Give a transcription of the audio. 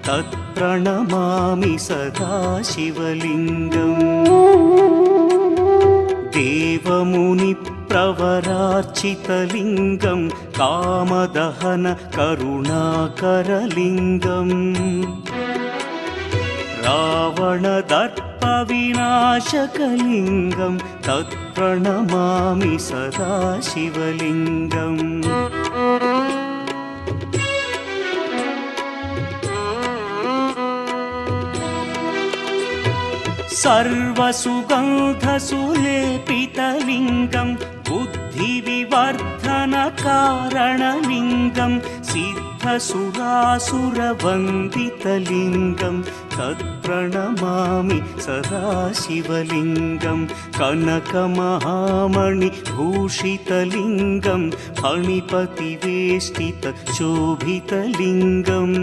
तत्प्रणमामि सदा शिवलिङ्गम् देवमुनिप्रवरार्चितलिङ्गं कामदहन करुणाकरलिङ्गम् रावणदर्पविनाशकलिङ्गं तत्प्रणमामि सदा शिवलिङ्गम् सर्वसुगन्धसुलेपितलिङ्गं बुद्धिविवर्धनकारणलिङ्गं सिद्धसुरासुरवन्दितलिङ्गं तत्प्रणमामि सदा शिवलिङ्गं कनकमहामणिभूषितलिङ्गं फणिपतिवेष्टितशोभितलिङ्गम्